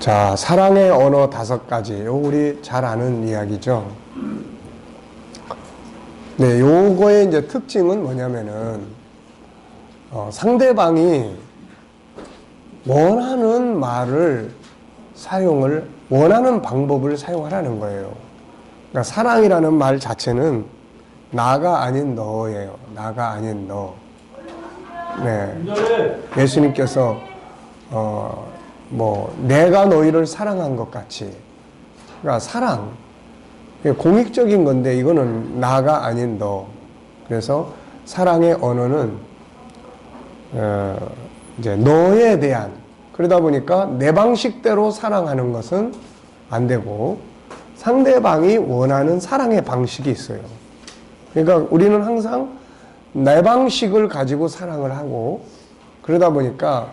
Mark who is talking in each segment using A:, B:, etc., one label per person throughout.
A: 자, 사랑의 언어 5가지. 요 우리 잘 아는 이야기죠. 네, 요거의 이제 특징은 뭐냐면은 상대방이 원하는 말을 원하는 방법을 사용하라는 거예요. 그러니까 사랑이라는 말 자체는 나가 아닌 너예요. 나가 아닌 너. 네. 예수님께서 내가 너희를 사랑한 것 같이. 그러니까 사랑. 공익적인 건데 이거는 나가 아닌 너. 그래서 사랑의 언어는 이제 너에 대한, 그러다 보니까 내 방식대로 사랑하는 것은 안 되고 상대방이 원하는 사랑의 방식이 있어요. 그러니까 우리는 항상 내 방식을 가지고 사랑을 하고, 그러다 보니까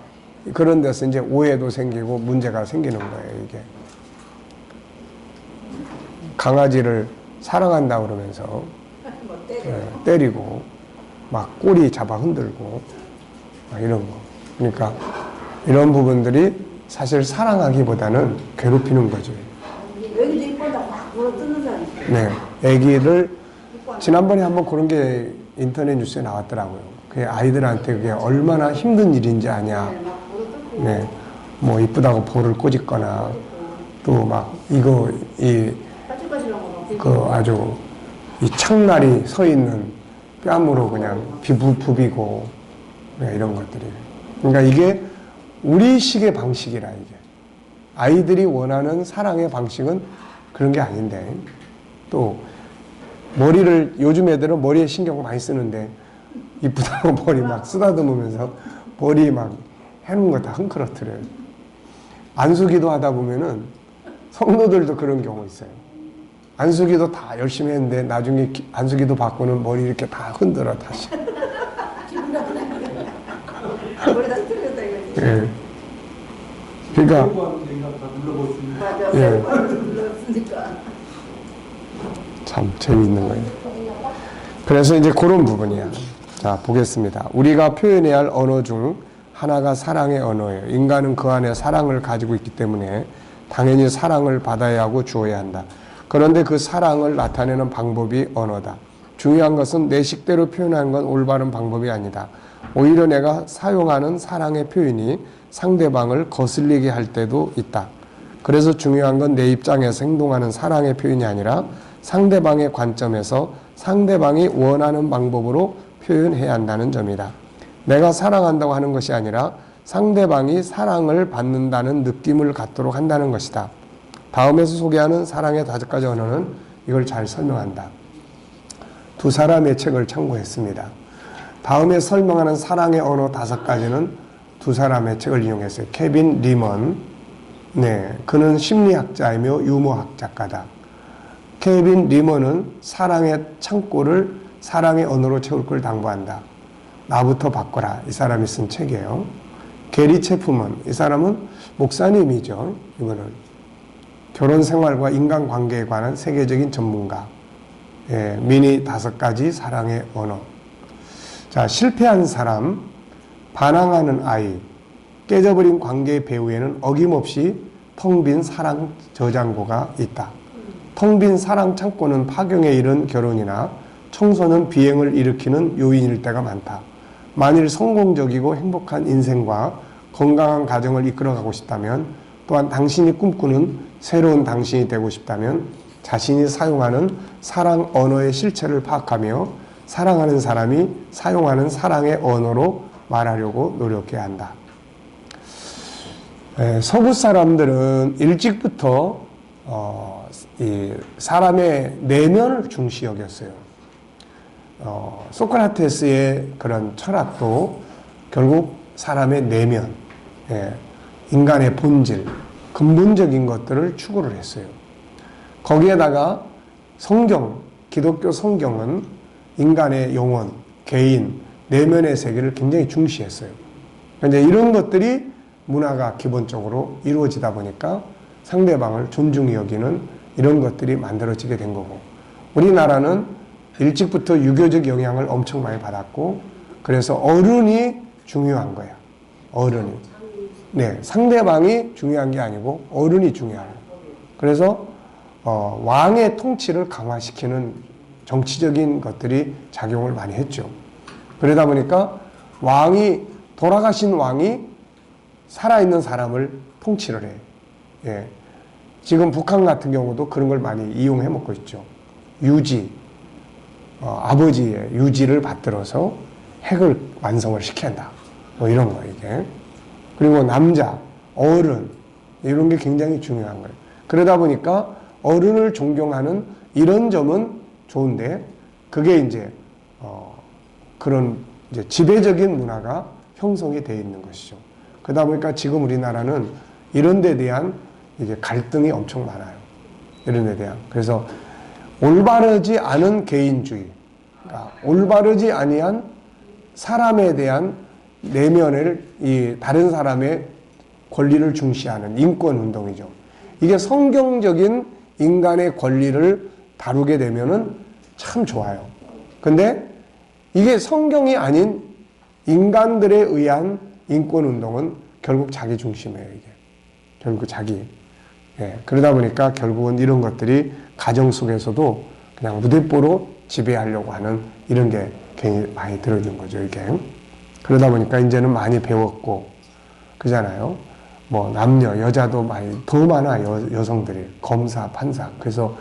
A: 그런 데서 이제 오해도 생기고 문제가 생기는 거예요. 이게 강아지를 사랑한다 그러면서 때리고 막 꼬리 잡아 흔들고 막 이런 거. 그러니까 이런 부분들이 사실 사랑하기보다는 괴롭히는 거죠. 네, 애기를 지난번에 한번 그런 게 인터넷 뉴스에 나왔더라고요. 그 아이들한테 그게 얼마나 힘든 일인지 아냐. 네, 뭐 이쁘다고 볼을 꼬집거나 또 막 아주 이 창날이 서 있는 뺨으로 그냥 부비고 네, 이런 것들이. 그러니까 이게 우리식의 방식이라 이게. 아이들이 원하는 사랑의 방식은 그런 게 아닌데, 또 머리를, 요즘 애들은 머리에 신경 많이 쓰는데 이쁘다고 머리 막 쓰다듬으면서 머리 막 해놓은 거 다 흥크러뜨려요. 안수기도 하다 보면은 성도들도 그런 경우 있어요. 안수기도 다 열심히 했는데 나중에 안수기도 받고는 머리 이렇게 다 흔들어 다시. 예. 그러니까 예. 참 재미있는 거예요. 그래서 이제 그런 부분이야. 자, 보겠습니다. 우리가 표현해야 할 언어 중 하나가 사랑의 언어예요. 인간은 그 안에 사랑을 가지고 있기 때문에 당연히 사랑을 받아야 하고 주어야 한다. 그런데 그 사랑을 나타내는 방법이 언어다. 중요한 것은 내 식대로 표현하는 건 올바른 방법이 아니다. 오히려 내가 사용하는 사랑의 표현이 상대방을 거슬리게 할 때도 있다. 그래서 중요한 건 내 입장에서 행동하는 사랑의 표현이 아니라 상대방의 관점에서 상대방이 원하는 방법으로 표현해야 한다는 점이다. 내가 사랑한다고 하는 것이 아니라 상대방이 사랑을 받는다는 느낌을 갖도록 한다는 것이다. 다음에서 소개하는 사랑의 5가지 언어는 이걸 잘 설명한다. 두 사람의 책을 참고했습니다. 다음에 설명하는 사랑의 언어 5가지는 두 사람의 책을 이용했어요. 케빈 리먼. 네, 그는 심리학자이며 유머학 작가다. 케빈 리먼은 사랑의 창고를 사랑의 언어로 채울 걸 당부한다. 나부터 바꿔라. 이 사람이 쓴 책이에요. 게리 체프먼. 이 사람은 목사님이죠. 이거는 결혼 생활과 인간관계에 관한 세계적인 전문가. 예, 미니 5가지 사랑의 언어. 자, 실패한 사람, 반항하는 아이, 깨져버린 관계의 배후에는 어김없이 텅 빈 사랑 저장고가 있다. 텅 빈 사랑 창고는 파경에 이른 결혼이나 청소는 비행을 일으키는 요인일 때가 많다. 만일 성공적이고 행복한 인생과 건강한 가정을 이끌어가고 싶다면, 또한 당신이 꿈꾸는 새로운 당신이 되고 싶다면 자신이 사용하는 사랑 언어의 실체를 파악하며 사랑하는 사람이 사용하는 사랑의 언어로 말하려고 노력해야 한다. 서구 사람들은 일찍부터 이 사람의 내면을 중시 여겼어요. 소크라테스의 그런 철학도 결국 사람의 내면, 인간의 본질, 근본적인 것들을 추구를 했어요. 거기에다가 성경, 기독교 성경은 인간의 영혼, 개인, 내면의 세계를 굉장히 중시했어요. 이제 이런 것들이 문화가 기본적으로 이루어지다 보니까 상대방을 존중히 여기는 이런 것들이 만들어지게 된 거고, 우리나라는 일찍부터 유교적 영향을 엄청 많이 받았고, 그래서 어른이 중요한 거야. 어른이. 네, 상대방이 중요한 게 아니고 어른이 중요해요. 그래서 왕의 통치를 강화시키는 정치적인 것들이 작용을 많이 했죠. 그러다 보니까 돌아가신 왕이 살아있는 사람을 통치를 해요. 예. 지금 북한 같은 경우도 그런 걸 많이 이용해 먹고 있죠. 아버지의 유지를 받들어서 핵을 완성을 시켜야 한다. 뭐 이런 거, 이게. 그리고 남자, 어른, 이런 게 굉장히 중요한 거예요. 그러다 보니까 어른을 존경하는 이런 점은 좋은데, 그게 이제, 그런 이제 지배적인 문화가 형성이 되어 있는 것이죠. 그러다 보니까 지금 우리나라는 이런 데 대한 이게 갈등이 엄청 많아요. 이런 데 대한. 그래서 올바르지 않은 개인주의, 그러니까 올바르지 아니한 사람에 대한 내면을 이 다른 사람의 권리를 중시하는 인권운동이죠. 이게 성경적인 인간의 권리를 다루게 되면은 참 좋아요. 근데 이게 성경이 아닌 인간들에 의한 인권운동은 결국 자기 중심이에요, 이게. 결국 자기. 예, 그러다 보니까 결국은 이런 것들이 가정 속에서도 그냥 무대뽀로 지배하려고 하는 이런 게 괜히 많이 들어있는 거죠, 이게. 그러다 보니까 이제는 많이 배웠고, 그잖아요. 뭐, 남녀, 여자도 많이, 더 많아, 여성들이. 검사, 판사. 그래서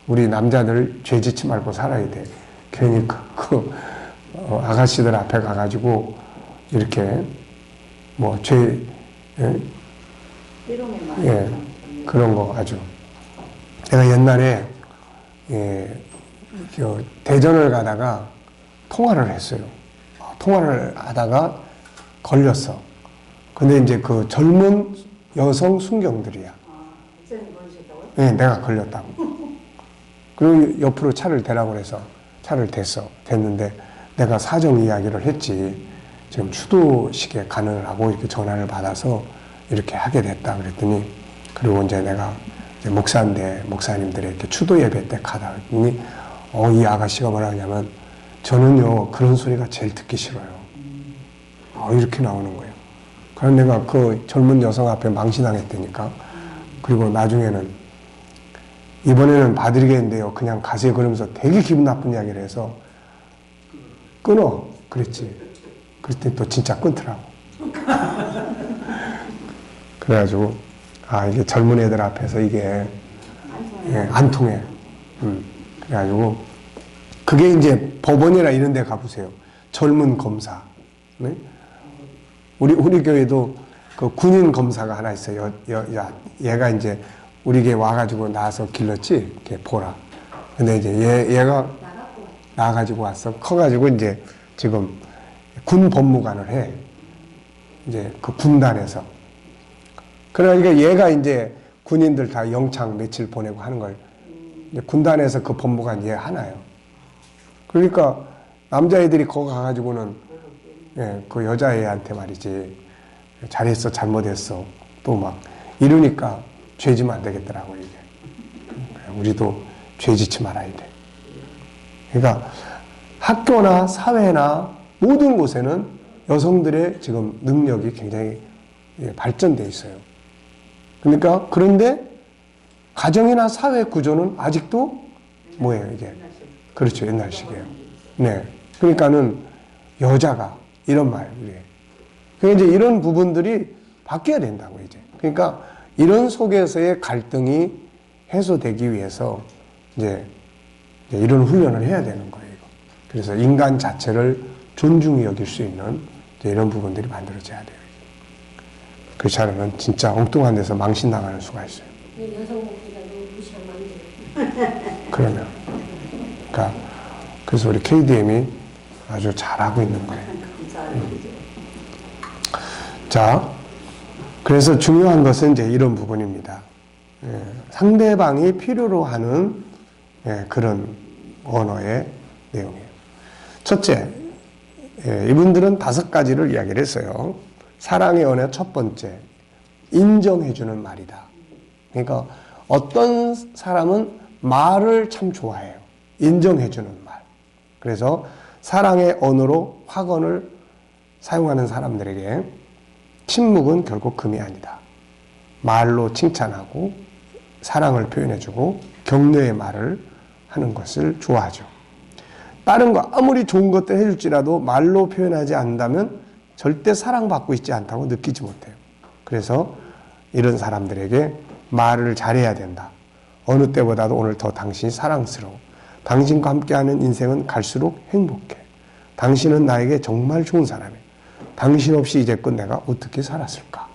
A: 우리 남자들 죄 짓지 말고 살아야 돼. 괜히 아가씨들 앞에 가가지고, 이렇게, 뭐, 예, 그런 거 아주. 내가 옛날에, 대전을 가다가 통화를 했어요. 통화를 하다가 걸렸어. 근데 이제 그 젊은 여성 순경들이야. 네, 내가 걸렸다고. 그리고 옆으로 차를 대라고 그래서 차를 댔는데 내가 사정 이야기를 했지. 지금 추도식에 가능을 하고 이렇게 전화를 받아서 이렇게 하게 됐다 그랬더니, 그리고 이제 내가 이제 목사인데 목사님들의 이렇게 추도 예배 때 가다 그랬더니 이 아가씨가 뭐라 하냐면, 저는요 그런 소리가 제일 듣기 싫어요. 이렇게 나오는 거예요. 그래서 내가 그 젊은 여성 앞에 망신당했다니까. 그리고 나중에는 이번에는 봐드리겠는데요, 그냥 가세요 그러면서 되게 기분 나쁜 이야기를 해서 끊어 그랬지. 그랬더니 또 진짜 끊더라고. 그래가지고 이게 젊은 애들 앞에서 이게 안 통해. 그래가지고 그게 이제 법원이나 이런 데 가보세요. 젊은 검사. 네? 우리 교회도 그 군인 검사가 하나 있어요. 얘가 이제 우리 교회 와가지고 나와서 길렀지? 이렇게 보라. 근데 이제 얘가 나와가지고 왔어. 커가지고 이제 지금 군 법무관을 해. 이제 그 군단에서. 그러니까 얘가 이제 군인들 다 영창 며칠 보내고 하는 걸, 이제 군단에서 그 법무관 얘 하나요. 그러니까 남자애들이 거기 가가지고는 그 여자애한테 말이지, 잘했어 잘못했어 또 막 이러니까 죄지면 안 되겠더라고 이게. 우리도 죄짓지 말아야 돼. 그러니까 학교나 사회나 모든 곳에는 여성들의 지금 능력이 굉장히 발전돼 있어요. 그러니까 그런데 가정이나 사회 구조는 아직도 뭐예요 이게? 그렇죠, 옛날식이에요. 네, 그러니까는 여자가 이런 말, 그러니까 이제 이런 부분들이 바뀌어야 된다고 이제. 그러니까 이런 속에서의 갈등이 해소되기 위해서 이제 이런 훈련을 해야 되는 거예요. 그래서 인간 자체를 존중히 여길 수 있는 이런 부분들이 만들어져야 돼요. 그렇지 않으면 진짜 엉뚱한 데서 망신당하는 수가 있어요.
B: 여성 목소리가 너무 무시하면 안 돼요.
A: 그러면. 그래서 우리 KDM이 아주 잘하고 있는 거예요. 자, 그래서 중요한 것은 이제 이런 부분입니다. 상대방이 필요로 하는 그런 언어의 내용이에요. 첫째, 이분들은 5가지를 이야기를 했어요. 사랑의 언어 첫 번째, 인정해주는 말이다. 그러니까 어떤 사람은 말을 참 좋아해요. 인정해주는 말. 그래서 사랑의 언어로 확언을 사용하는 사람들에게 침묵은 결국 금이 아니다. 말로 칭찬하고 사랑을 표현해주고 격려의 말을 하는 것을 좋아하죠. 다른 거 아무리 좋은 것들 해줄지라도 말로 표현하지 않는다면 절대 사랑받고 있지 않다고 느끼지 못해요. 그래서 이런 사람들에게 말을 잘해야 된다. 어느 때보다도 오늘 더 당신이 사랑스러워. 당신과 함께하는 인생은 갈수록 행복해. 당신은 나에게 정말 좋은 사람이에요. 당신 없이 이제껏 내가 어떻게 살았을까?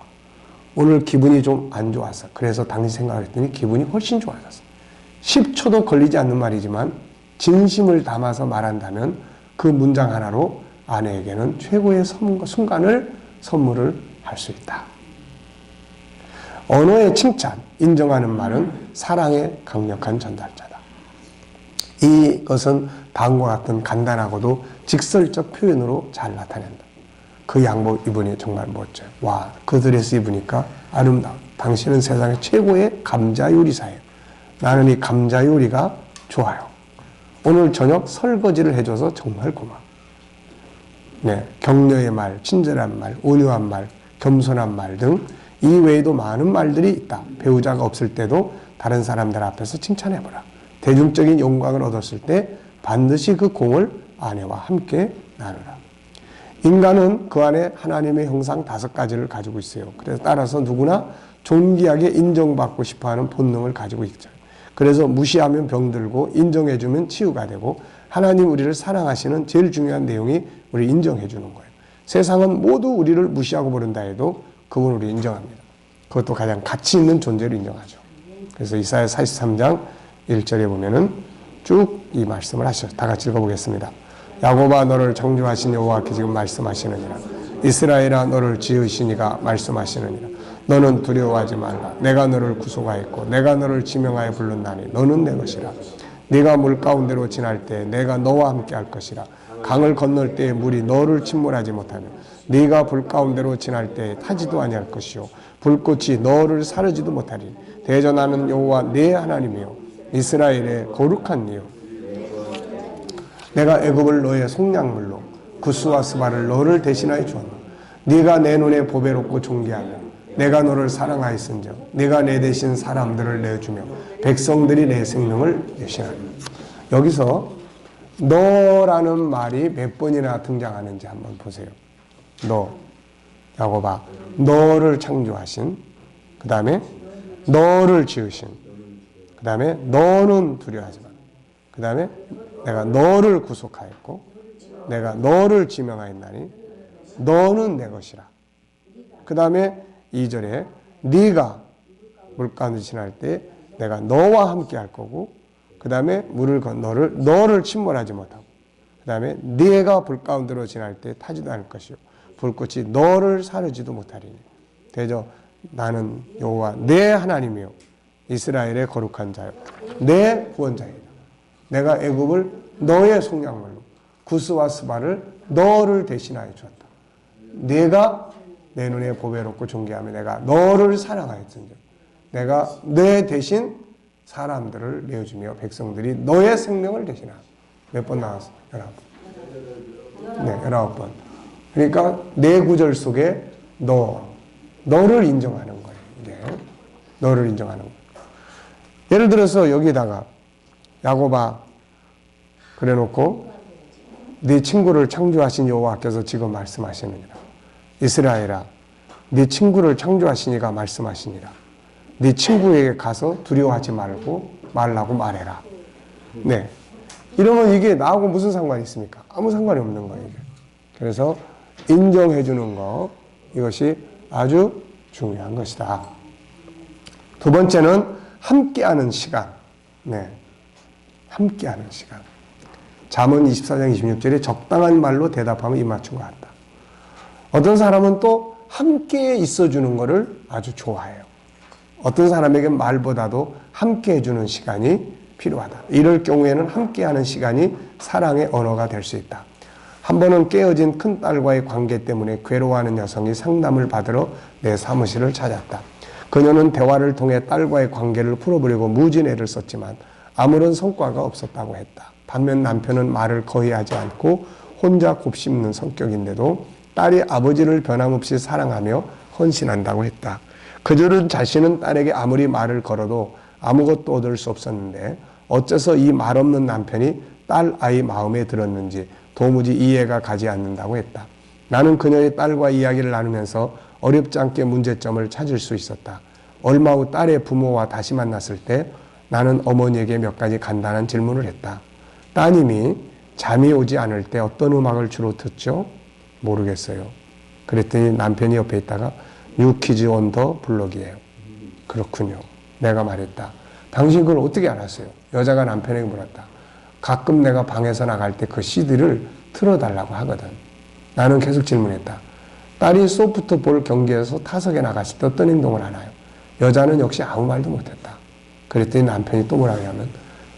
A: 오늘 기분이 좀 안 좋았어. 그래서 당신 생각을 했더니 기분이 훨씬 좋아졌어. 10초도 걸리지 않는 말이지만 진심을 담아서 말한다면 그 문장 하나로 아내에게는 최고의 순간을 선물을 할 수 있다. 언어의 칭찬, 인정하는 말은 사랑의 강력한 전달자다. 이것은 다음과 같은 간단하고도 직설적 표현으로 잘 나타낸다. 그 양복 입으니 정말 멋져요. 와, 그 드레스 입으니까 아름다워. 당신은 세상의 최고의 감자 요리사예요. 나는 이 감자 요리가 좋아요. 오늘 저녁 설거지를 해줘서 정말 고마워. 네, 격려의 말, 친절한 말, 온유한 말, 겸손한 말 등 이 외에도 많은 말들이 있다. 배우자가 없을 때도 다른 사람들 앞에서 칭찬해보라. 대중적인 영광을 얻었을 때 반드시 그 공을 아내와 함께 나누라. 인간은 그 안에 하나님의 형상 5가지를 가지고 있어요. 그래서 따라서 누구나 존귀하게 인정받고 싶어하는 본능을 가지고 있죠. 그래서 무시하면 병들고 인정해주면 치유가 되고 하나님 우리를 사랑하시는 제일 중요한 내용이 우리 인정해주는 거예요. 세상은 모두 우리를 무시하고 버린다 해도 그분 우리 인정합니다. 그것도 가장 가치 있는 존재를 인정하죠. 그래서 이사야 43장 1절에 보면은 쭉 이 말씀을 하셔요. 다 같이 읽어보겠습니다. 야곱아 너를 창조하신 여호와께 지금 말씀하시느니라. 이스라엘아 너를 지으시니가 말씀하시느니라. 너는 두려워하지 말라. 내가 너를 구속하였고 내가 너를 지명하여 불렀나니 너는 내 것이라. 네가 물 가운데로 지날 때 내가 너와 함께 할 것이라. 강을 건널 때 물이 너를 침몰하지 못하며 네가 불 가운데로 지날 때 타지도 아니할 것이요 불꽃이 너를 사르지도 못하리. 대전하는 여호와 네 하나님이요 이스라엘의 거룩한 이요 내가 애굽을 너의 속량물로 구스와 스바를 너를 대신하여 주었노. 네가 내 눈에 보배롭고 존귀하며 내가 너를 사랑하였은즉 네가 내 대신 사람들을 내주며 백성들이 내 생명을 대신하리. 여기서 너라는 말이 몇 번이나 등장하는지 한번 보세요. 너, 야곱아, 너를 창조하신, 그 다음에 너를 지으신, 그 다음에 너는 두려워하지 마라. 그 다음에 내가 너를 구속하였고 내가 너를 지명하였나니 너는 내 것이라. 그 다음에 2절에 네가 물가운데 지날 때 내가 너와 함께 할 거고 그 다음에 물을 건너를 너를 침몰하지 못하고 그 다음에 네가 불 가운데로 지날 때 타지도 않을 것이요 불꽃이 너를 사르지도 못하리니 대저 나는 여호와 내 하나님이요 이스라엘의 거룩한 자요 내 구원자이다. 내가 애굽을 너의 속량물로 구스와 스바를 너를 대신하여 주었다. 네가 내 눈에 보배롭고 존귀하며 내가 너를 사랑하였은즉 내가 내 대신 사람들을 내어주며 백성들이 너의 생명을 대신하라. 몇 번 나왔어? 19번. 네, 19번. 그러니까 내 구절 속에 너를 인정하는 거예요. 이게 너를 인정하는 거예요. 예를 들어서 여기다가 야곱아 그래놓고 네 친구를 창조하신 여호와께서 지금 말씀하시느니라. 이스라엘아 네 친구를 창조하시니가 말씀하시니라. 네 친구에게 가서 두려워하지 말라고 말해라. 네, 이러면 이게 나하고 무슨 상관이 있습니까? 아무 상관이 없는 거예요. 이게. 그래서 인정해 주는 것 이것이 아주 중요한 것이다. 두 번째는 함께하는 시간. 네, 함께하는 시간. 잠언 24장 26절에 적당한 말로 대답하면 입맞춤과 같다. 어떤 사람은 또 함께 있어주는 것을 아주 좋아해요. 어떤 사람에게 말보다도 함께 해주는 시간이 필요하다. 이럴 경우에는 함께하는 시간이 사랑의 언어가 될 수 있다. 한 번은 깨어진 큰딸과의 관계 때문에 괴로워하는 여성이 상담을 받으러 내 사무실을 찾았다. 그녀는 대화를 통해 딸과의 관계를 풀어보려고 무진 애를 썼지만 아무런 성과가 없었다고 했다. 반면 남편은 말을 거의 하지 않고 혼자 곱씹는 성격인데도 딸이 아버지를 변함없이 사랑하며 헌신한다고 했다. 그들은 자신은 딸에게 아무리 말을 걸어도 아무것도 얻을 수 없었는데 어째서 이 말없는 남편이 딸 아이 마음에 들었는지 도무지 이해가 가지 않는다고 했다. 나는 그녀의 딸과 이야기를 나누면서 어렵지 않게 문제점을 찾을 수 있었다. 얼마 후 딸의 부모와 다시 만났을 때 나는 어머니에게 몇 가지 간단한 질문을 했다. 따님이 잠이 오지 않을 때 어떤 음악을 주로 듣죠? 모르겠어요. 그랬더니 남편이 옆에 있다가 뉴 키즈 온 더 블록이에요. 그렇군요. 내가 말했다. 당신 그걸 어떻게 알았어요? 여자가 남편에게 물었다. 가끔 내가 방에서 나갈 때 그 CD를 틀어달라고 하거든. 나는 계속 질문했다. 딸이 소프트볼 경기에서 타석에 나갔을 때 어떤 행동을 하나요? 여자는 역시 아무 말도 못했다. 그랬더니 남편이 또 뭐라고 하냐면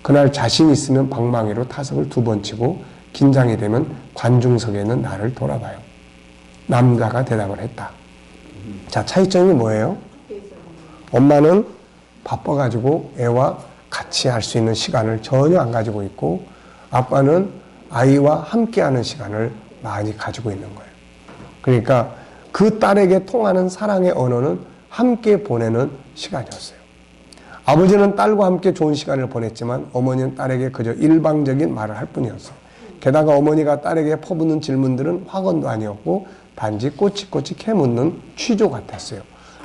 A: 그날 자신 있으면 방망이로 타석을 2번 치고 긴장이 되면 관중석에 있는 나를 돌아봐요. 남자가 대답을 했다. 자, 차이점이 뭐예요? 엄마는 바빠가지고 애와 같이 할 수 있는 시간을 전혀 안 가지고 있고 아빠는 아이와 함께하는 시간을 많이 가지고 있는 거예요. 그러니까 그 딸에게 통하는 사랑의 언어는 함께 보내는 시간이었어요. 아버지는 딸과 함께 좋은 시간을 보냈지만 어머니는 딸에게 그저 일방적인 말을 할 뿐이었어요. 게다가 어머니가 딸에게 퍼붓는 질문들은 학원도 아니었고 단지 꼬치꼬치 캐묻는 취조 같았어요.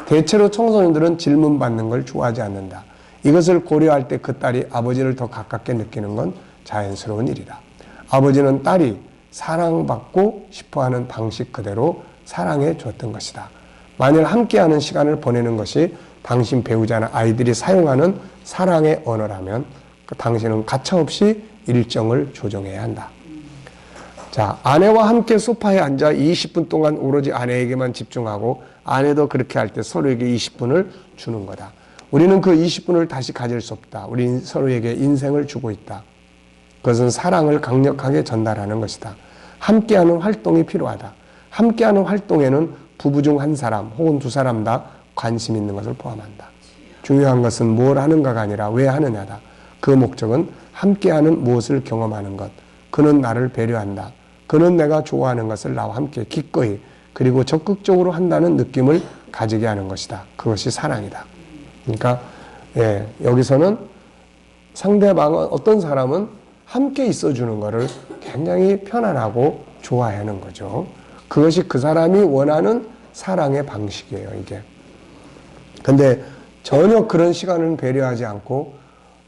A: 대체로 청소년들은 질문받는 걸 좋아하지 않는다. 이것을 고려할 때 그 딸이 아버지를 더 가깝게 느끼는 건 자연스러운 일이다. 아버지는 딸이 사랑받고 싶어하는 방식 그대로 사랑해 줬던 것이다. 만일 함께하는 시간을 보내는 것이 당신 배우자나 아이들이 사용하는 사랑의 언어라면 당신은 가차없이 일정을 조정해야 한다. 자, 아내와 함께 소파에 앉아 20분 동안 오로지 아내에게만 집중하고 아내도 그렇게 할 때 서로에게 20분을 주는 거다. 우리는 그 20분을 다시 가질 수 없다. 우리 서로에게 인생을 주고 있다. 그것은 사랑을 강력하게 전달하는 것이다. 함께하는 활동이 필요하다. 함께하는 활동에는 부부 중 한 사람 혹은 두 사람 다 관심 있는 것을 포함한다. 중요한 것은 뭘 하는가가 아니라 왜 하느냐다. 그 목적은 함께하는 무엇을 경험하는 것. 그는 나를 배려한다. 그는 내가 좋아하는 것을 나와 함께 기꺼이 그리고 적극적으로 한다는 느낌을 가지게 하는 것이다. 그것이 사랑이다. 그러니까 여기서는 상대방은 어떤 사람은 함께 있어주는 것을 굉장히 편안하고 좋아하는 거죠. 그것이 그 사람이 원하는 사랑의 방식이에요, 이게. 근데 전혀 그런 시간을 배려하지 않고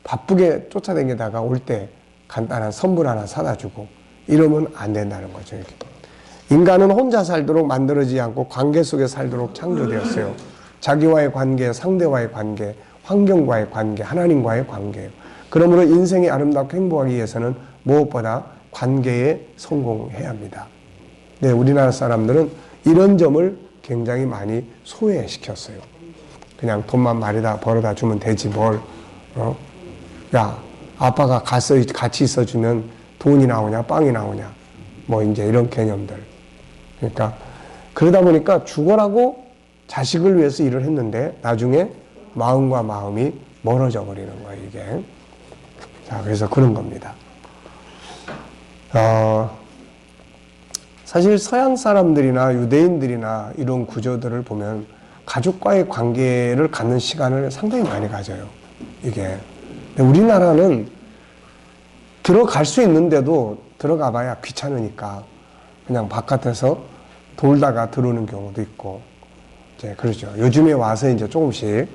A: 바쁘게 쫓아다니다가 올 때 간단한 선물 하나 사다 주고 이러면 안 된다는 거죠, 이렇게. 인간은 혼자 살도록 만들어지지 않고 관계 속에 살도록 창조되었어요. 자기와의 관계, 상대와의 관계, 환경과의 관계, 하나님과의 관계예요. 그러므로 인생이 아름답고 행복하기 위해서는 무엇보다 관계에 성공해야 합니다. 네, 우리나라 사람들은 이런 점을 굉장히 많이 소외시켰어요. 그냥 돈만 말이다 벌어다 주면 되지 뭘. 야, 아빠가 같이 있어주면 돈이 나오냐 빵이 나오냐 뭐 이제 이런 개념들. 그러니까 그러다 보니까 죽어라고 자식을 위해서 일을 했는데 나중에 마음과 마음이 멀어져 버리는 거예요, 이게. 자, 그래서 그런 겁니다. 사실 서양 사람들이나 유대인들이나 이런 구조들을 보면 가족과의 관계를 갖는 시간을 상당히 많이 가져요, 이게. 근데 우리나라는 들어갈 수 있는데도 들어가 봐야 귀찮으니까 그냥 바깥에서 돌다가 들어오는 경우도 있고, 이제 그러죠. 요즘에 와서 이제 조금씩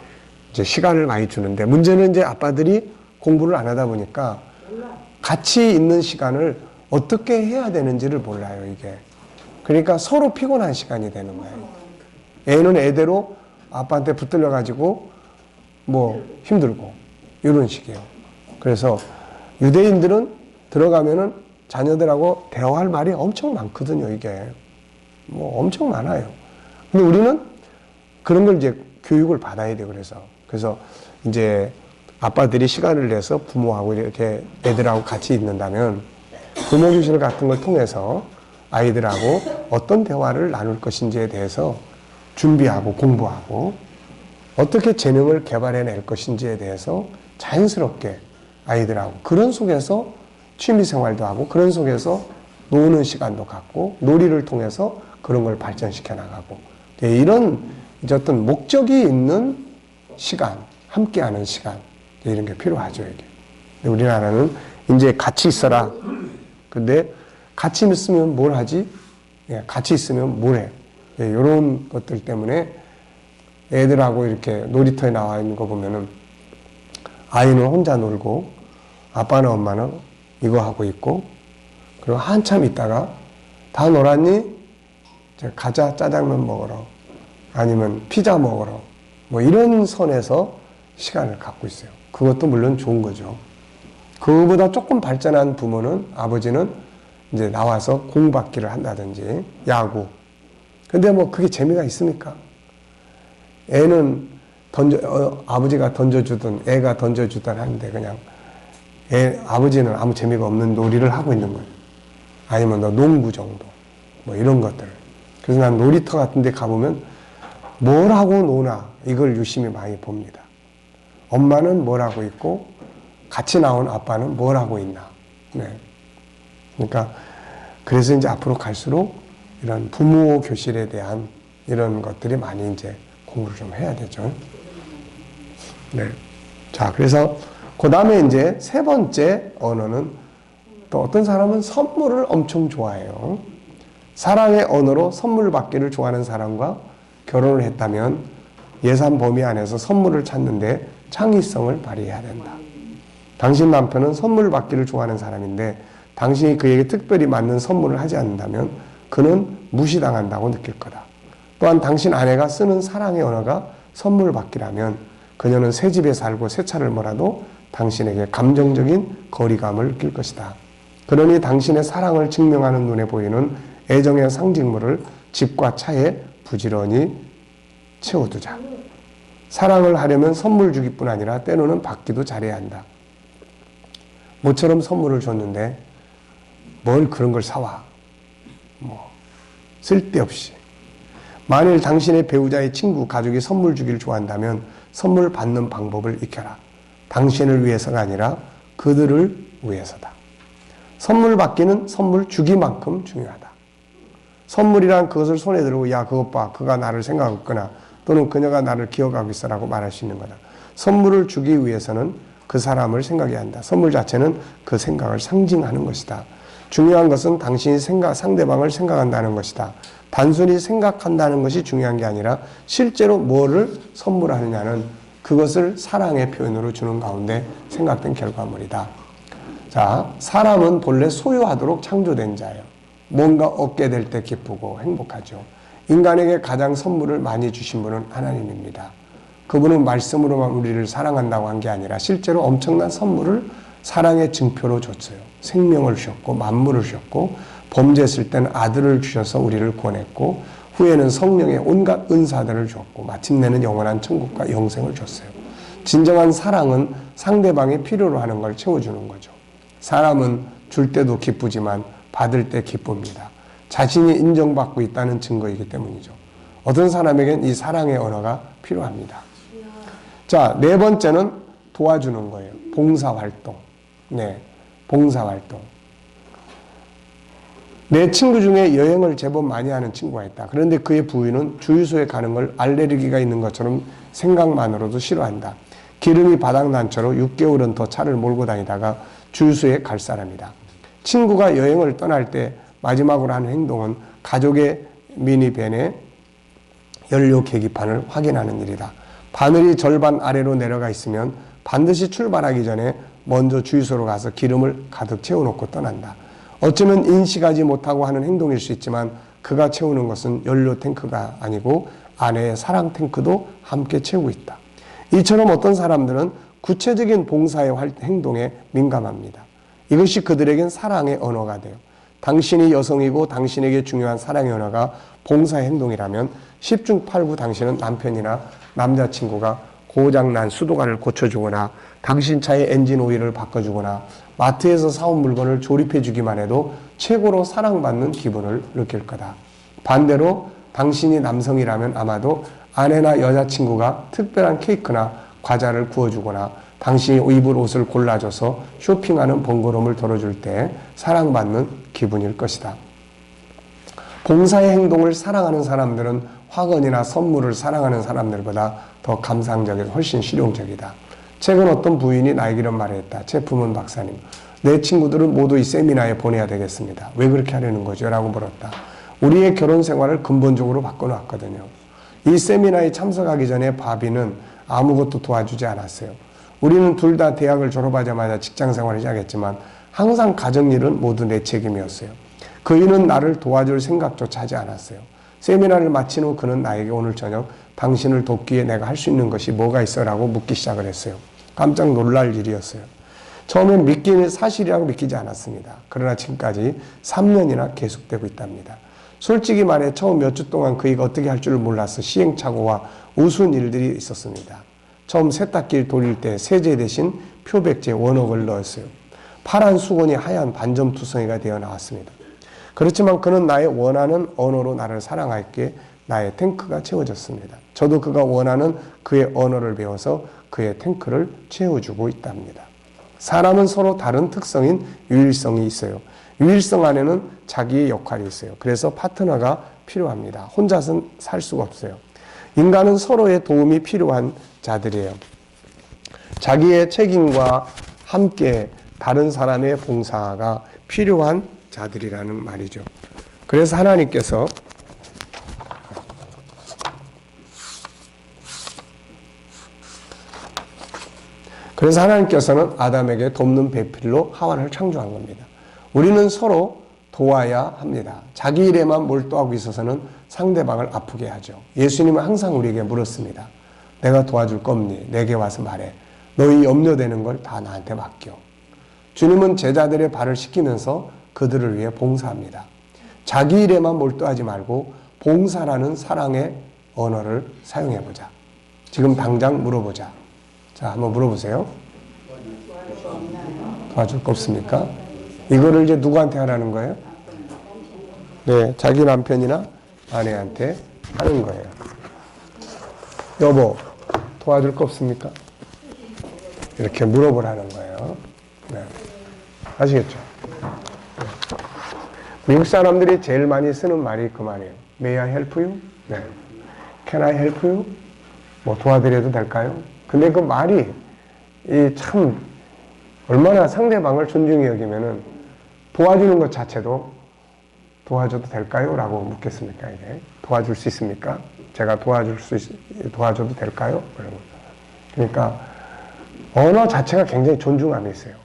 A: 이제 시간을 많이 주는데 문제는 이제 아빠들이 공부를 안 하다 보니까 같이 있는 시간을 어떻게 해야 되는지를 몰라요, 이게. 그러니까 서로 피곤한 시간이 되는 거예요. 애는 애대로 아빠한테 붙들려가지고 뭐 힘들고 이런 식이에요. 그래서 유대인들은 들어가면은 자녀들하고 대화할 말이 엄청 많거든요, 이게. 뭐 엄청 많아요. 근데 우리는 그런 걸 이제 교육을 받아야 돼요, 그래서 이제 아빠들이 시간을 내서 부모하고 이렇게 애들하고 같이 있는다면 부모 교실 같은 걸 통해서 아이들하고 어떤 대화를 나눌 것인지에 대해서 준비하고 공부하고 어떻게 재능을 개발해낼 것인지에 대해서 자연스럽게 아이들하고 그런 속에서 취미생활도 하고 그런 속에서 노는 시간도 갖고 놀이를 통해서 그런 걸 발전시켜 나가고 이런 이제 어떤 목적이 있는 시간, 함께하는 시간, 이런 게 필요하죠, 이게. 근데 우리나라는 이제 같이 있어라. 근데 같이 있으면 뭘 하지? 예, 같이 있으면 뭘 해? 예, 이런 것들 때문에 애들하고 이렇게 놀이터에 나와 있는 거 보면은 아이는 혼자 놀고 아빠는 엄마는 이거 하고 있고, 그리고 한참 있다가 다 놀았니? 가자, 짜장면 먹으러. 아니면 피자 먹으러. 뭐 이런 선에서 시간을 갖고 있어요. 그것도 물론 좋은 거죠. 그거보다 조금 발전한 부모는, 아버지는 이제 나와서 공받기를 한다든지, 야구. 근데 뭐 그게 재미가 있습니까? 애는 아버지가 던져주든 애가 던져주든 하는데 그냥 아버지는 아무 재미가 없는 놀이를 하고 있는 거예요. 아니면 너 농구 정도. 뭐 이런 것들. 그래서 난 놀이터 같은 데 가보면 뭘 하고 노나 이걸 유심히 많이 봅니다. 엄마는 뭘 하고 있고 같이 나온 아빠는 뭘 하고 있나. 네. 그러니까 그래서 이제 앞으로 갈수록 이런 부모 교실에 대한 이런 것들이 많이 이제 공부를 좀 해야 되죠. 네. 자, 그래서 그 다음에 이제 세 번째 언어는 또 어떤 사람은 선물을 엄청 좋아해요. 사랑의 언어로 선물 받기를 좋아하는 사람과 결혼을 했다면 예산 범위 안에서 선물을 찾는데 창의성을 발휘해야 된다. 당신 남편은 선물 받기를 좋아하는 사람인데 당신이 그에게 특별히 맞는 선물을 하지 않는다면 그는 무시당한다고 느낄 거다. 또한 당신 아내가 쓰는 사랑의 언어가 선물 받기라면 그녀는 새 집에 살고 새 차를 몰아도 당신에게 감정적인 거리감을 느낄 것이다. 그러니 당신의 사랑을 증명하는 눈에 보이는 애정의 상징물을 집과 차에 부지런히 채워두자. 사랑을 하려면 선물 주기뿐 아니라 때로는 받기도 잘해야 한다. 모처럼 선물을 줬는데 뭘 그런 걸 사와. 뭐 쓸데없이. 만일 당신의 배우자의 친구, 가족이 선물 주기를 좋아한다면 선물 받는 방법을 익혀라. 당신을 위해서가 아니라 그들을 위해서다. 선물 받기는 선물 주기만큼 중요하다. 선물이란 그것을 손에 들고 야 그것 봐, 그가 나를 생각하고 있거나 또는 그녀가 나를 기억하고 있어라고 말할 수 있는 거다. 선물을 주기 위해서는 그 사람을 생각해야 한다. 선물 자체는 그 생각을 상징하는 것이다. 중요한 것은 당신이 상대방을 생각한다는 것이다. 단순히 생각한다는 것이 중요한 게 아니라 실제로 뭐를 선물하느냐는 그것을 사랑의 표현으로 주는 가운데 생각된 결과물이다. 자, 사람은 본래 소유하도록 창조된 자예요. 뭔가 얻게 될 때 기쁘고 행복하죠. 인간에게 가장 선물을 많이 주신 분은 하나님입니다. 그분은 말씀으로만 우리를 사랑한다고 한 게 아니라 실제로 엄청난 선물을 사랑의 증표로 줬어요. 생명을 주셨고 만물을 주셨고 범죄했을 때는 아들을 주셔서 우리를 구원했고 후에는 성령의 온갖 은사들을 주었고 마침내는 영원한 천국과 영생을 줬어요. 진정한 사랑은 상대방이 필요로 하는 걸 채워주는 거죠. 사람은 줄 때도 기쁘지만 받을 때 기쁩니다. 자신이 인정받고 있다는 증거이기 때문이죠. 어떤 사람에겐 이 사랑의 언어가 필요합니다. 자, 네 번째는 도와주는 거예요. 봉사활동. 네, 봉사활동. 내 친구 중에 여행을 제법 많이 하는 친구가 있다. 그런데 그의 부인은 주유소에 가는 걸 알레르기가 있는 것처럼 생각만으로도 싫어한다. 기름이 바닥난처로 6개월은 더 차를 몰고 다니다가 주유소에 갈 사람이다. 친구가 여행을 떠날 때 마지막으로 하는 행동은 가족의 미니밴의 연료 계기판을 확인하는 일이다. 바늘이 절반 아래로 내려가 있으면 반드시 출발하기 전에 먼저 주유소로 가서 기름을 가득 채워놓고 떠난다. 어쩌면 인식하지 못하고 하는 행동일 수 있지만 그가 채우는 것은 연료 탱크가 아니고 아내의 사랑 탱크도 함께 채우고 있다. 이처럼 어떤 사람들은 구체적인 봉사의 행동에 민감합니다. 이것이 그들에겐 사랑의 언어가 돼요. 당신이 여성이고 당신에게 중요한 사랑의 언어가 봉사의 행동이라면 10중 8구 당신은 남편이나 남자친구가 고장난 수도관을 고쳐주거나 당신 차의 엔진 오일을 바꿔주거나 마트에서 사온 물건을 조립해주기만 해도 최고로 사랑받는 기분을 느낄 거다. 반대로 당신이 남성이라면 아마도 아내나 여자친구가 특별한 케이크나 과자를 구워주거나 당신이 입을 옷을 골라줘서 쇼핑하는 번거로움을 덜어줄 때 사랑받는 기분일 것이다. 봉사의 행동을 사랑하는 사람들은 학원이나 선물을 사랑하는 사람들보다 더 감상적이고 훨씬 실용적이다. 최근 어떤 부인이 나에게 이런 말을 했다. 제품은 박사님, 내 친구들을 모두 이 세미나에 보내야 되겠습니다. 왜 그렇게 하려는 거죠? 라고 물었다. 우리의 결혼 생활을 근본적으로 바꿔놨거든요. 이 세미나에 참석하기 전에 바비는 아무것도 도와주지 않았어요. 우리는 둘 다 대학을 졸업하자마자 직장 생활을 시작했지만 항상 가정일은 모두 내 책임이었어요. 그이는 나를 도와줄 생각조차 하지 않았어요. 세미나를 마친 후 그는 나에게 오늘 저녁 당신을 돕기에 내가 할 수 있는 것이 뭐가 있어? 라고 묻기 시작을 했어요. 깜짝 놀랄 일이었어요. 처음엔 믿기는 사실이라고 믿기지 않았습니다. 그러나 지금까지 3년이나 계속되고 있답니다. 솔직히 말해 처음 몇 주 동안 그이가 어떻게 할 줄을 몰라서 시행착오와 우스운 일들이 있었습니다. 처음 세탁기를 돌릴 때 세제 대신 표백제 원억을 넣었어요. 파란 수건이 하얀 반점투성이가 되어 나왔습니다. 그렇지만 그는 나의 원하는 언어로 나를 사랑했기에 나의 탱크가 채워졌습니다. 저도 그가 원하는 그의 언어를 배워서 그의 탱크를 채워주고 있답니다. 사람은 서로 다른 특성인 유일성이 있어요. 유일성 안에는 자기의 역할이 있어요. 그래서 파트너가 필요합니다. 혼자서는 살 수가 없어요. 인간은 서로의 도움이 필요한 자들이에요. 자기의 책임과 함께 다른 사람의 봉사가 필요한 자들이라는 말이죠. 그래서 하나님께서 는 아담에게 돕는 배필로 하와를 창조한 겁니다. 우리는 서로 도와야 합니다. 자기 일에만 몰두하고 있어서는 상대방을 아프게 하죠. 예수님은 항상 우리에게 물었습니다. 내가 도와줄 거 없니? 내게 와서 말해. 너희 염려되는 걸 다 나한테 맡겨. 주님은 제자들의 발을 씻기면서 그들을 위해 봉사합니다. 자기 일에만 몰두하지 말고 봉사라는 사랑의 언어를 사용해보자. 지금 당장 물어보자. 자, 한번 물어보세요. 도와줄 거 없습니까? 이거를 이제 누구한테 하라는 거예요? 네, 자기 남편이나 아내한테 하는 거예요. 여보, 도와줄 거 없습니까? 이렇게 물어보라는 거예요. 네. 아시겠죠? 미국 사람들이 제일 많이 쓰는 말이 그 말이에요. May I help you? 네. Can I help you? 뭐 도와드려도 될까요? 근데 그 말이 참 얼마나 상대방을 존중히 여기면은 도와주는 것 자체도 도와줘도 될까요? 라고 묻겠습니까? 이게 도와줄 수 있습니까? 제가 도와줘도 될까요? 그러니까 언어 자체가 굉장히 존중감이 있어요.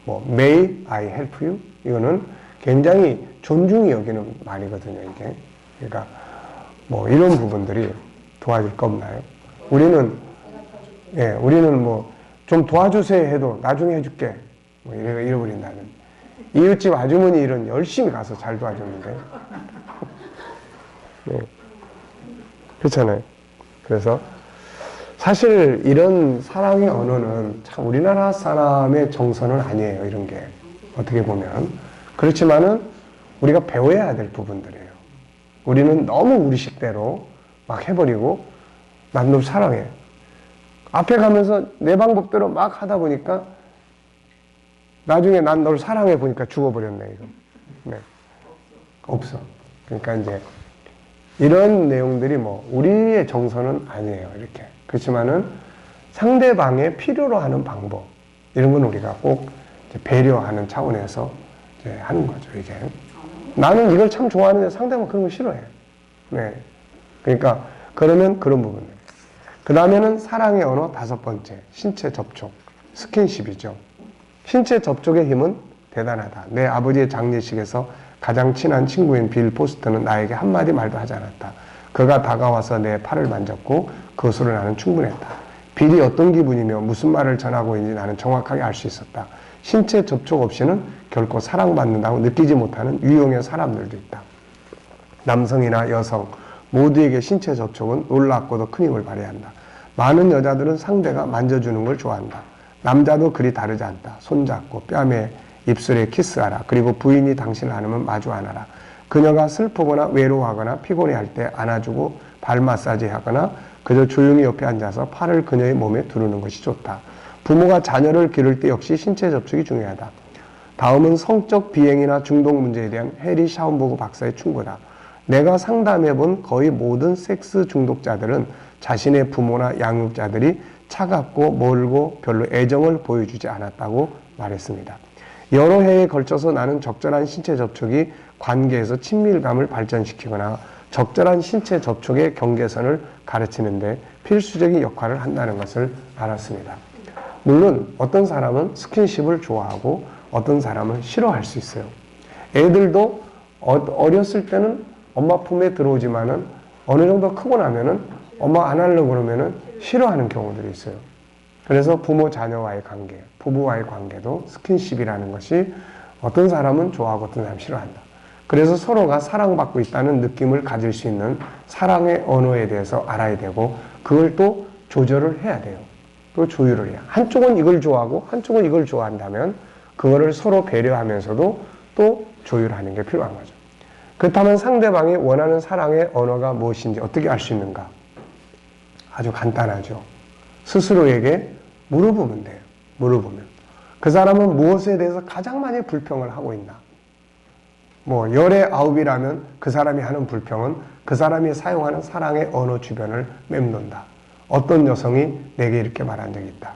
A: 뭐 May I help you? 이거는 굉장히 존중히 여기는 말이거든요. 이게 그러니까 뭐 이런 부분들이 도와줄 거 없나요? 우리는 뭐 좀 도와주세요 해도 나중에 해줄게 뭐 잃어버린다는 이웃집 아주머니 일은 열심히 가서 잘 도와줬는데 네. 그렇잖아요. 그래서 사실 이런 사랑의 언어는 참 우리나라 사람의 정서는 아니에요. 이런 게 어떻게 보면 그렇지만은 우리가 배워야 될 부분들이에요. 우리는 너무 우리식대로 막 해버리고 난 널 사랑해. 앞에 가면서 내 방법대로 막 하다 보니까 나중에 난 널 사랑해 보니까 죽어버렸네, 이거. 네. 없어. 그러니까 이제 이런 내용들이 뭐 우리의 정서는 아니에요, 이렇게. 그렇지만은 상대방의 필요로 하는 방법, 이런 건 우리가 꼭 배려하는 차원에서 이제 하는 거죠, 이게. 나는 이걸 참 좋아하는데 상대방은 그런 거 싫어해. 네. 그러니까 그러면 그런 부분들. 그 다음에는 사랑의 언어 5번째, 신체 접촉, 스킨십이죠. 신체 접촉의 힘은 대단하다. 내 아버지의 장례식에서 가장 친한 친구인 빌 포스터는 나에게 한마디 말도 하지 않았다. 그가 다가와서 내 팔을 만졌고 그것으로 나는 충분했다. 빌이 어떤 기분이며 무슨 말을 전하고 있는지 나는 정확하게 알 수 있었다. 신체 접촉 없이는 결코 사랑받는다고 느끼지 못하는 유형의 사람들도 있다. 남성이나 여성 모두에게 신체 접촉은 놀랍고도 큰 힘을 발휘한다. 많은 여자들은 상대가 만져주는 걸 좋아한다. 남자도 그리 다르지 않다. 손잡고 뺨에 입술에 키스하라. 그리고 부인이 당신을 안으면 마주 안아라. 그녀가 슬프거나 외로워하거나 피곤해할 때 안아주고 발 마사지 하거나 그저 조용히 옆에 앉아서 팔을 그녀의 몸에 두르는 것이 좋다. 부모가 자녀를 기를 때 역시 신체 접촉이 중요하다. 다음은 성적 비행이나 중독 문제에 대한 해리 샤운버그 박사의 충고다. 내가 상담해본 거의 모든 섹스 중독자들은 자신의 부모나 양육자들이 차갑고 멀고 별로 애정을 보여주지 않았다고 말했습니다. 여러 해에 걸쳐서 나는 적절한 신체 접촉이 관계에서 친밀감을 발전시키거나 적절한 신체 접촉의 경계선을 가르치는데 필수적인 역할을 한다는 것을 알았습니다. 물론 어떤 사람은 스킨십을 좋아하고 어떤 사람은 싫어할 수 있어요. 애들도 어렸을 때는 엄마 품에 들어오지만은 어느 정도 크고 나면은 엄마 안 하려고 그러면은 싫어하는 경우들이 있어요. 그래서 부모 자녀와의 관계, 부부와의 관계도 스킨십이라는 것이 어떤 사람은 좋아하고 어떤 사람은 싫어한다. 그래서 서로가 사랑받고 있다는 느낌을 가질 수 있는 사랑의 언어에 대해서 알아야 되고 그걸 또 조절을 해야 돼요. 또 조율을 해야. 한쪽은 이걸 좋아하고 한쪽은 이걸 좋아한다면 그거를 서로 배려하면서도 또 조율하는 게 필요한 거죠. 그렇다면 상대방이 원하는 사랑의 언어가 무엇인지 어떻게 알 수 있는가? 아주 간단하죠. 스스로에게 물어보면 돼요. 물어보면. 그 사람은 무엇에 대해서 가장 많이 불평을 하고 있나? 뭐 열의 9이라면 그 사람이 하는 불평은 그 사람이 사용하는 사랑의 언어 주변을 맴돈다. 어떤 여성이 내게 이렇게 말한 적이 있다.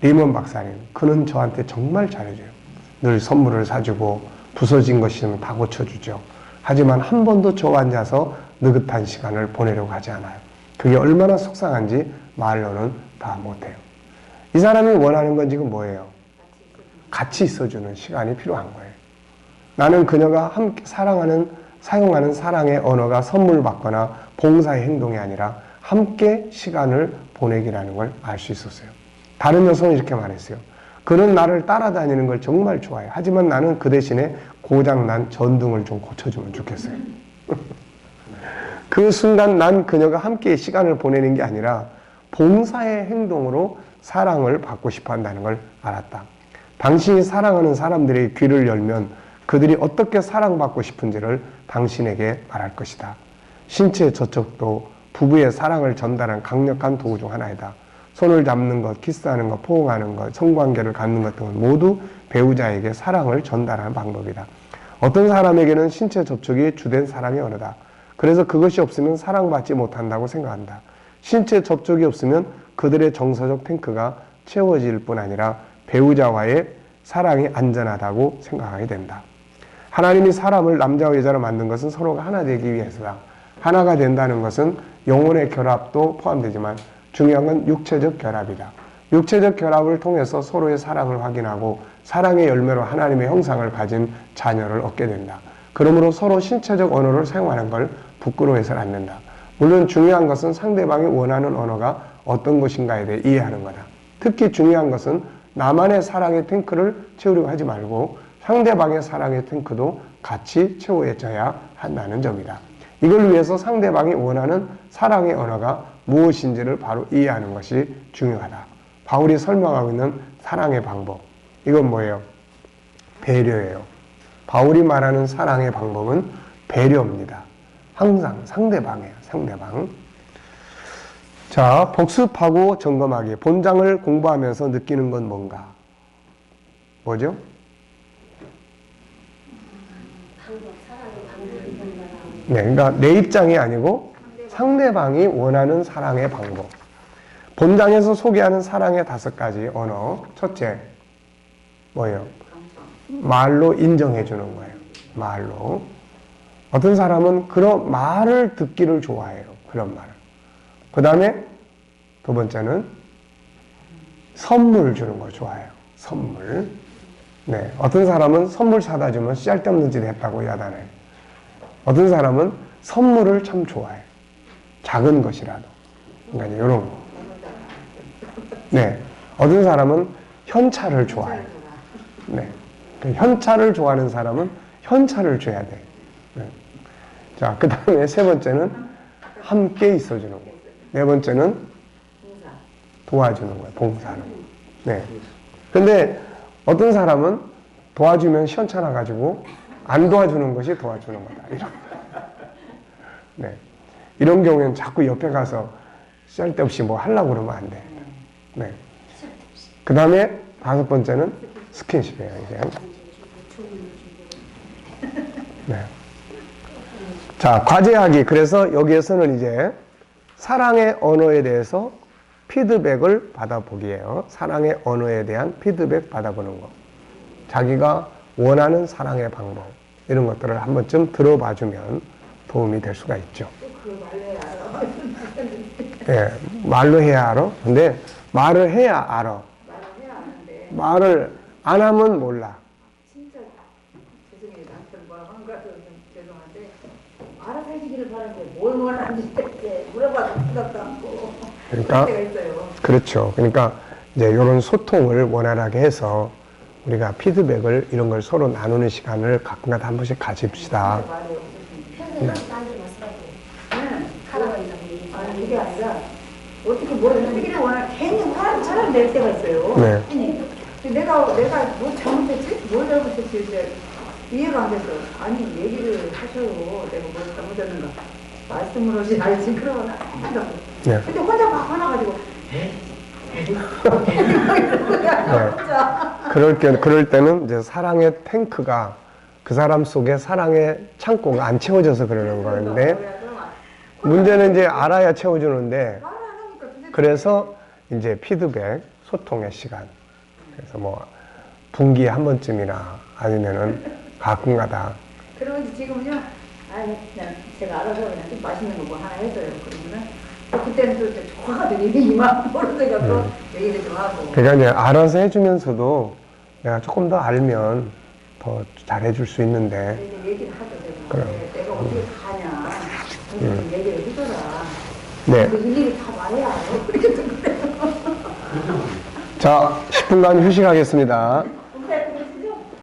A: 리먼 박사님, 그는 저한테 정말 잘해줘요. 늘 선물을 사주고 부서진 것 있으면 다 고쳐주죠. 하지만 한 번도 저와 앉아서 느긋한 시간을 보내려고 하지 않아요. 그게 얼마나 속상한지 말로는 다 못해요. 이 사람이 원하는 건 지금 뭐예요? 같이 있어주는 시간이 필요한 거예요. 나는 그녀가 함께 사용하는 사랑의 언어가 선물 받거나 봉사의 행동이 아니라 함께 시간을 보내기라는 걸 알 수 있었어요. 다른 여성은 이렇게 말했어요. 그는 나를 따라다니는 걸 정말 좋아해요. 하지만 나는 그 대신에 고장난 전등을 좀 고쳐주면 좋겠어요. 그 순간 난 그녀가 함께 시간을 보내는 게 아니라 봉사의 행동으로 사랑을 받고 싶어 한다는 걸 알았다. 당신이 사랑하는 사람들의 귀를 열면 그들이 어떻게 사랑받고 싶은지를 당신에게 말할 것이다. 신체 접촉도 부부의 사랑을 전달하는 강력한 도구 중 하나이다. 손을 잡는 것, 키스하는 것, 포옹하는 것, 성관계를 갖는 것 등은 모두 배우자에게 사랑을 전달하는 방법이다. 어떤 사람에게는 신체 접촉이 주된 사랑의 언어다. 그래서 그것이 없으면 사랑받지 못한다고 생각한다. 신체 접촉이 없으면 그들의 정서적 탱크가 채워질 뿐 아니라 배우자와의 사랑이 안전하다고 생각하게 된다. 하나님이 사람을 남자와 여자로 만든 것은 서로가 하나 되기 위해서다. 하나가 된다는 것은 영혼의 결합도 포함되지만 중요한 건 육체적 결합이다. 육체적 결합을 통해서 서로의 사랑을 확인하고 사랑의 열매로 하나님의 형상을 가진 자녀를 얻게 된다. 그러므로 서로 신체적 언어를 사용하는 걸 부끄러워해서는 안 된다. 물론 중요한 것은 상대방이 원하는 언어가 어떤 것인가에 대해 이해하는 거다. 특히 중요한 것은 나만의 사랑의 탱크를 채우려고 하지 말고 상대방의 사랑의 탱크도 같이 채워져야 한다는 점이다. 이걸 위해서 상대방이 원하는 사랑의 언어가 무엇인지를 바로 이해하는 것이 중요하다. 바울이 설명하고 있는 사랑의 방법. 이건 뭐예요? 배려예요. 바울이 말하는 사랑의 방법은 배려입니다. 항상 상대방이에요. 상대방. 자, 복습하고 점검하기. 본장을 공부하면서 느끼는 건 뭔가? 뭐죠? 네, 그러니까 내 입장이 아니고 상대방이 원하는 사랑의 방법. 본장에서 소개하는 사랑의 5가지 언어. 첫째, 뭐예요? 말로 인정해 주는 거예요. 말로. 어떤 사람은 그런 말을 듣기를 좋아해요. 그런 말을. 그 다음에 두 번째는 선물 주는 걸 좋아해요. 선물. 네, 어떤 사람은 선물 사다 주면 쓸데없는 짓 했다고 야단해요. 어떤 사람은 선물을 참 좋아해요. 작은 것이라도. 그러니까 이런 거. 네, 어떤 사람은 현찰을 좋아해요. 네, 현찰을 좋아하는 사람은 현찰을 줘야 돼. 네. 자, 그 다음에 세 번째는 함께 있어주는 거. 네 번째는 도와주는 거예요. 봉사하는 거. 네. 근데 어떤 사람은 도와주면 시원찮아 가지고 안 도와주는 것이 도와주는 거다. 이런. 네. 이런 경우에는 자꾸 옆에 가서 쓸데없이 뭐 하려고 그러면 안 돼. 네. 그 다음에 5번째는 스킨십이에요, 이제. 네. 자, 과제하기. 그래서 여기에서는 이제 사랑의 언어에 대해서 피드백을 받아보기예요. 사랑의 언어에 대한 피드백 받아보는 거. 자기가 원하는 사랑의 방법. 이런 것들을 한 번쯤 들어봐주면 도움이 될 수가 있죠. 예, 말로 해야 알아? 근데 말을 해야 알아. 말을 안 하면 몰라.
B: 진짜 죄송해요. 남편 뭐라고 하는 거 같아서 좀 죄송한데 알아서 해주기를 바라는데 뭘 원하는지 이렇게 물어봐도 생각도 않고
A: 그러니까
B: 그럴 때가 있어요.
A: 그렇죠. 그러니까 이제 이런 소통을 원활하게 해서 우리가 피드백을 이런 걸 서로 나누는 시간을 가끔가다 한 번씩 가집시다.
B: 평소에 딴데 말씀하고 하나가 있다고 얘기했죠. 아니 이게 아니라 어떻게 뭘 해주기를 원하 괜히 화를 차라리 낼 때가 있어요.
A: 네.
B: 근데 내가 뭐 잘못했지? 뭘 잘못했지? 이제 이해가 안 돼서 아니 얘기를 하셔요. 내가 뭘 잘못했는가 말씀을 하지 알지 그러면 한다고.
A: 네.
B: 근데 혼자 막 화나가지고
A: 그럴 때는 이제 사랑의 탱크가 그 사람 속에 사랑의 창고가 안 채워져서 그러는 건데 문제는 이제 알아야 채워주는데 그래서 이제 피드백, 소통의 시간. 그래서 뭐 분기에 한 번쯤이나 아니면은 가끔가다.
B: 그러면 지금은요. 아니 그냥 제가 알아서 그냥 좀 맛있는 거 뭐 하나 해줘요. 그러면은 또 그때는 또 이제 좋아가지고 이만 모르니까 또 얘기를 좀 하고.
A: 그러니까 이제 알아서 해주면서도 내가 조금 더 알면 더 잘해줄 수 있는데.
B: 이제 얘기를 하죠. 제가.
A: 그럼.
B: 내가 어떻게 다 하냐. 좀 얘기를 해줘라.
A: 네.
B: 그 일일이 다 말해야 알아요. 그렇게 좀 그래요.
A: 자, 10분간 휴식하겠습니다.